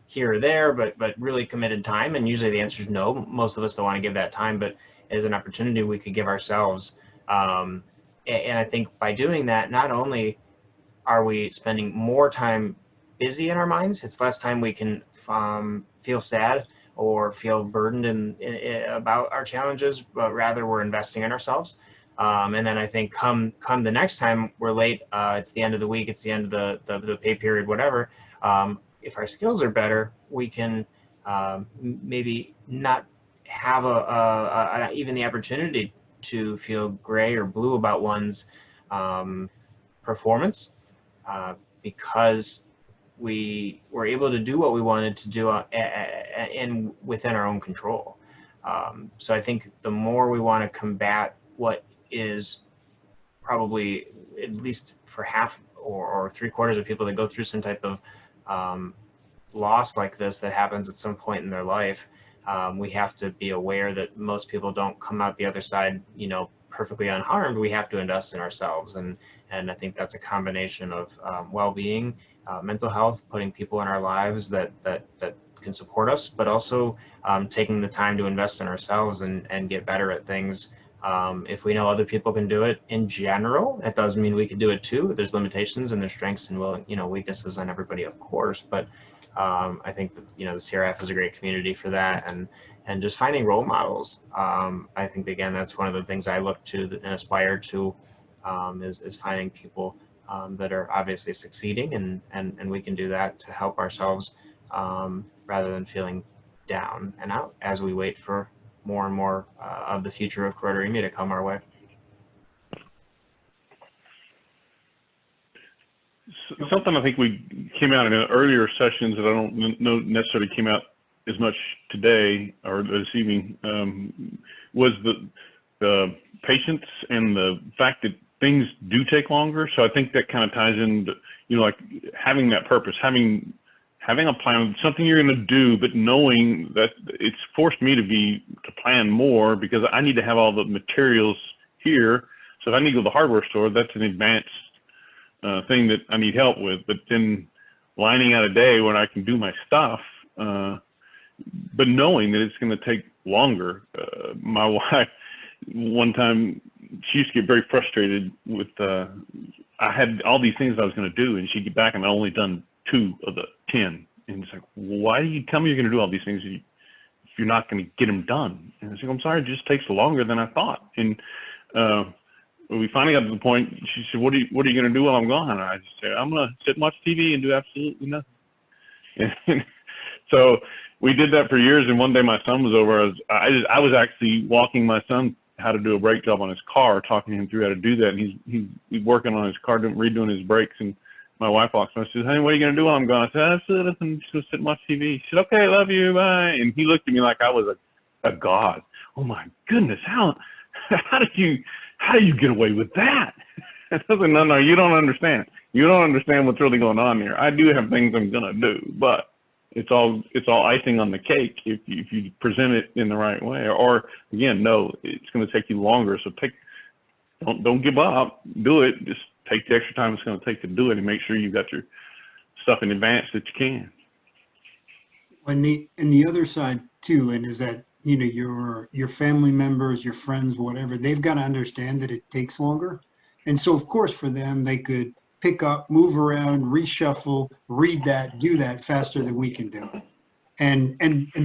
here or there, but really committed time. And usually the answer is no. Most of us don't want to give that time, but as an opportunity we could give ourselves. And I think by doing that, not only are we spending more time busy in our minds, it's less time we can feel sad or feel burdened about our challenges, but rather we're investing in ourselves. And then I think come the next time we're late, it's the end of the week, it's the end of the pay period, whatever. If our skills are better, we can maybe not have even the opportunity to feel gray or blue about one's performance because we were able to do what we wanted to do within our own control. So I think the more we want to combat what is probably, at least for half or 3/4 of people that go through some type of loss like this that happens at some point in their life, we have to be aware that most people don't come out the other side, perfectly unharmed. We have to invest in ourselves, and I think that's a combination of well-being, mental health, putting people in our lives that can support us, but also taking the time to invest in ourselves and get better at things. If we know other people can do it in general, that doesn't mean we can do it too. There's limitations and there's strengths and weaknesses on everybody, of course, but I think that the CRF is a great community for that, and just finding role models. I think again that's one of the things I look to and aspire to, is finding people that are obviously succeeding, and we can do that to help ourselves rather than feeling down and out as we wait for more and more of the future of choroideremia to come our way. Something I think we came out in earlier sessions that I don't know necessarily came out as much today or this evening was the patience and the fact that things do take longer. So I think that kind of ties into, like having that purpose, having a plan, something you're going to do, but knowing that it's forced me to plan more because I need to have all the materials here. So if I need to go to the hardware store, that's an advanced thing that I need help with, but then lining out a day when I can do my stuff, but knowing that it's going to take longer. My wife, one time, she used to get very frustrated with, I had all these things I was going to do, and she'd get back and I'd only done 2 of the 10. And it's like, why do you tell me you're going to do all these things if you're not going to get them done? And I was like, I'm sorry, it just takes longer than I thought. And we finally got to the point, she said, what are you going to do while I'm gone? And I just said, I'm going to sit and watch TV and do absolutely nothing. And so we did that for years. And one day my son was over. I was actually walking my son how to do a brake job on his car, talking to him through how to do that. And he's working on his car, redoing his brakes. And my wife walks in and says, honey, what are you going to do while I'm gone? I said, absolutely nothing. Just going to sit and watch TV. She said, okay, love you, bye. And he looked at me like I was a god. Oh my goodness, how do you get away with that? I said, no, you don't understand. You don't understand what's really going on here. I do have things I'm gonna do, but it's all icing on the cake if you present it in the right way. Or again, no, it's gonna take you longer. So don't give up. Do it. Just take the extra time it's gonna take to do it, and make sure you've got your stuff in advance that you can. And the other side too, Lynn, is that your family members, your friends, whatever, they've got to understand that it takes longer. And so of course for them, they could pick up, move around, reshuffle, read that, do that faster than we can do it. And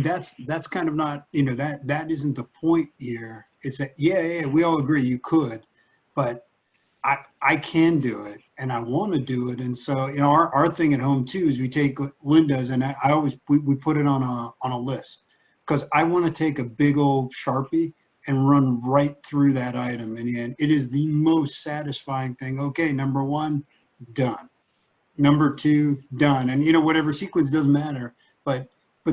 that's kind of not, that isn't the point here. It's that, yeah, we all agree you could, but I can do it and I want to do it. And so, our thing at home too is we take Linda's, and I always, we put it on a list, because I want to take a big old Sharpie and run right through that item. And it is the most satisfying thing. Okay, number 1, done. number 2 done, and whatever sequence doesn't matter, but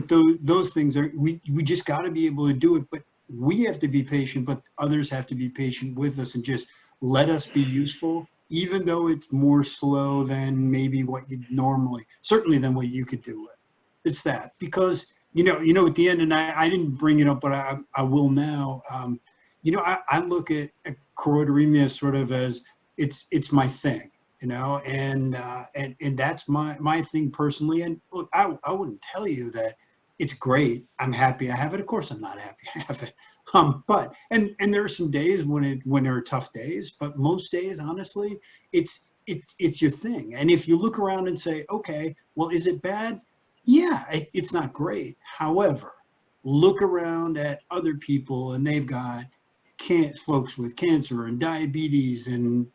those things are, we just got to be able to do it, but we have to be patient, but others have to be patient with us and just let us be useful, even though it's more slow than maybe what you normally, certainly than what you could do with. It's that, because at the end, and I didn't bring it up, but I will now. I look at choroideremia sort of as it's my thing, and that's my thing personally. And look, I wouldn't tell you that it's great. I'm happy I have it. Of course, I'm not happy I have it. But there are some days when there are tough days, but most days, honestly, it's your thing. And if you look around and say, okay, well, is it bad? Yeah, it's not great. However, look around at other people, and they've got folks with cancer and diabetes and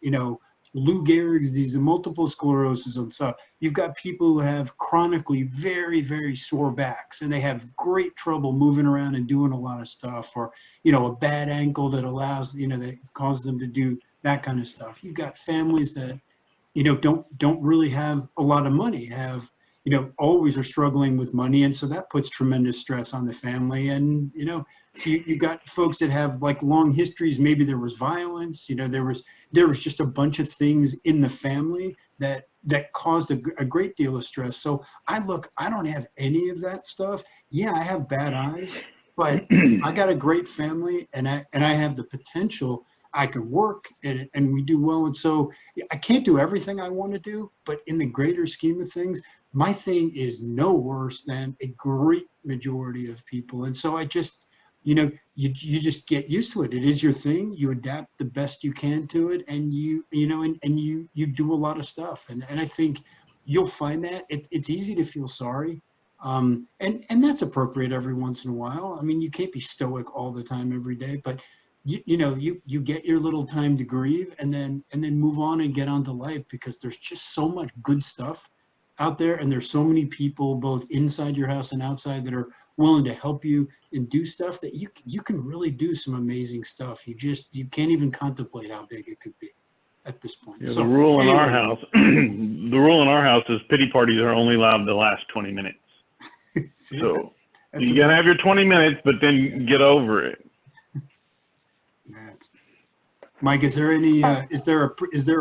Lou Gehrig's disease and multiple sclerosis and stuff. You've got people who have chronically very, very sore backs, and they have great trouble moving around and doing a lot of stuff, or a bad ankle that allows that causes them to do that kind of stuff. You've got families that don't really have a lot of money, have always are struggling with money, and so that puts tremendous stress on the family. And so you got folks that have like long histories. Maybe there was violence. There was just a bunch of things in the family that caused a great deal of stress. So I don't have any of that stuff. Yeah, I have bad eyes, but I got a great family, and I have the potential. I can work, and we do well. And so I can't do everything I want to do, but in the greater scheme of things, my thing is no worse than a great majority of people. And so I just, you just get used to it. It is your thing. You adapt the best you can to it, and you do a lot of stuff. And I think you'll find that it's easy to feel sorry. And that's appropriate every once in a while. I mean, you can't be stoic all the time every day, but you get your little time to grieve, and then move on and get on to life, because there's just so much good stuff out there, and there's so many people both inside your house and outside that are willing to help you and do stuff that you can really do some amazing stuff. You can't even contemplate how big it could be at this point. Yeah, so, the rule in anyway. our house, the rule in our house is pity parties are only allowed to last 20 minutes. See, So that's you gotta have your 20 minutes, but then get over it. Mike, is there any is there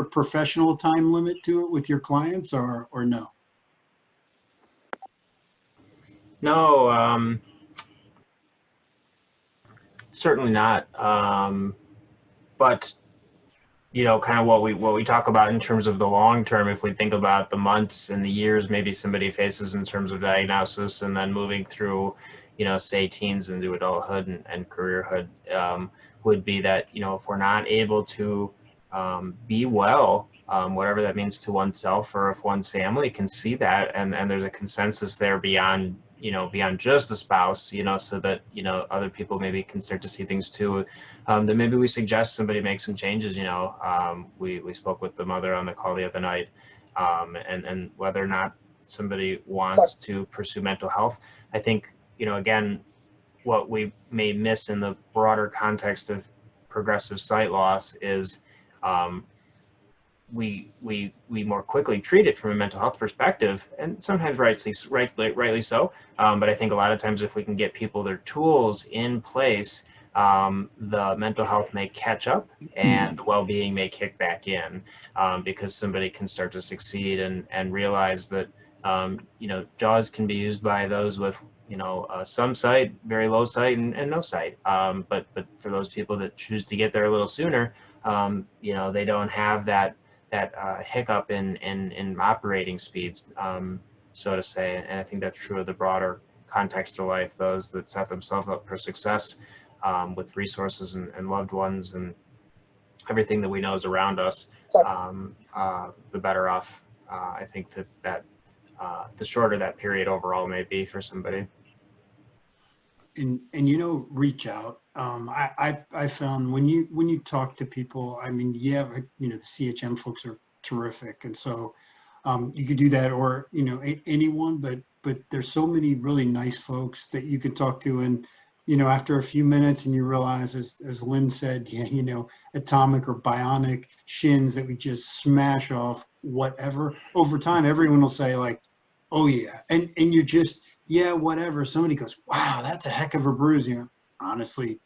a professional time limit to it with your clients, or no? No, certainly not. But kind of what we talk about in terms of the long term, if we think about the months and the years maybe somebody faces in terms of diagnosis, and then moving through, say teens into adulthood and careerhood, would be that, if we're not able to be well, whatever that means to oneself, or if one's family can see that, and there's a consensus there beyond just the spouse, so that, other people maybe can start to see things too, then maybe we suggest somebody make some changes. We spoke with the mother on the call the other night, and whether or not somebody wants to pursue mental health. I think, again, what we may miss in the broader context of progressive sight loss is we more quickly treat it from a mental health perspective, and sometimes rightly so. But I think a lot of times, if we can get people their tools in place, the mental health may catch up, and well-being may kick back in, because somebody can start to succeed and realize that JAWS can be used by those with some sight, very low sight, and no sight. But for those people that choose to get there a little sooner, they don't have that hiccup in operating speeds, so to say. And I think that's true of the broader context of life. Those that set themselves up for success, with resources and loved ones and everything that we know is around us, the better off. I think that the shorter that period overall may be for somebody. And reach out. I found when you talk to people, I mean, the CHM folks are terrific, and so you could do that, or anyone, but there's so many really nice folks that you can talk to, and you know, after a few minutes and you realize, as Lynn said, yeah, you know, atomic or bionic shins that we just smash off whatever, over time, everyone will say like, oh yeah. And you just, yeah, whatever. Somebody goes, wow, that's a heck of a bruise. You know, honestly,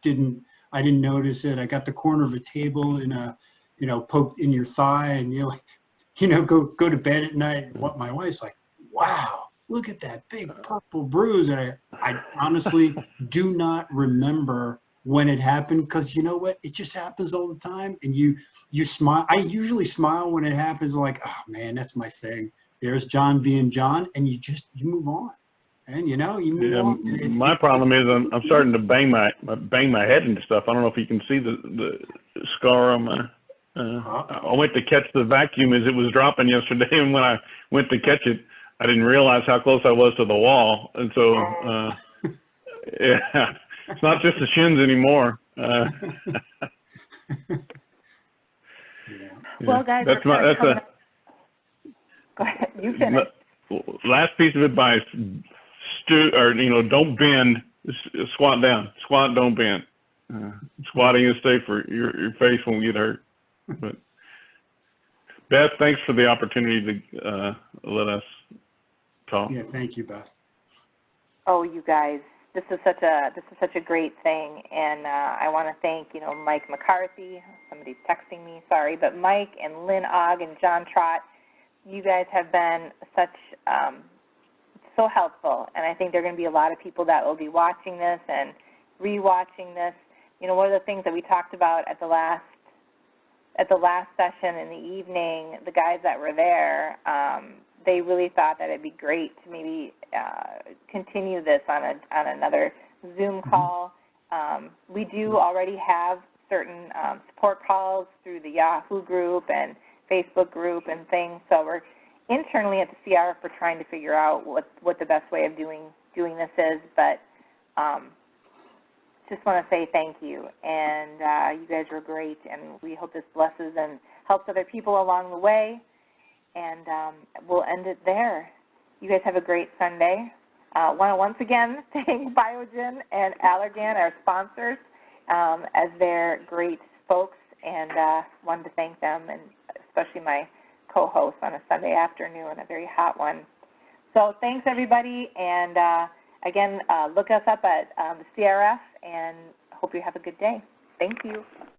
I didn't notice it. I got the corner of a table in a, you know, poked in your thigh, and you're like, you know, go to bed at night. What my wife's like, wow, look at that big purple bruise. And I honestly do not remember when it happened, because you know what? It just happens all the time. And you smile. I usually smile when it happens, like, oh man, that's my thing. There's John being John, and you move on. And you know, you move Yeah, on. my problem is I'm starting to easy. bang my head into stuff. I don't know if you can see the scar on my. I went to catch the vacuum as it was dropping yesterday, and when I went to catch it, I didn't realize how close I was to the wall, and so yeah, it's not just the shins anymore. Yeah. Well, guys, that's my that's go ahead. You finish. last piece of advice: don't bend, squat down, squat, don't bend. Squatting is safe for your face won't get hurt. But Beth, thanks for the opportunity to let us talk. Yeah, thank you, Beth. Oh, you guys, this is such a great thing, and I want to thank, you know, Mike McCarthy. Somebody's texting me, sorry, but Mike and Lynn Ogg and John Trott, you guys have been such so helpful, and I think there are going to be a lot of people that will be watching this and rewatching this. You know, one of the things that we talked about at the last session in the evening, the guys that were there, they really thought that it'd be great to maybe continue this on another Zoom call. We do already have certain support calls through the Yahoo group and Facebook group and things, so we're internally at the CRF we're trying to figure out what the best way of doing this is, but just want to say thank you, and you guys were great, and we hope this blesses and helps other people along the way, and we'll end it there. You guys have a great Sunday. Want to once again thank Biogen and Allergan, our sponsors, as they're great folks, and wanted to thank them, and especially my co-host on a Sunday afternoon, a very hot one. So thanks, everybody, and again, look us up at the CRF, and hope you have a good day. Thank you.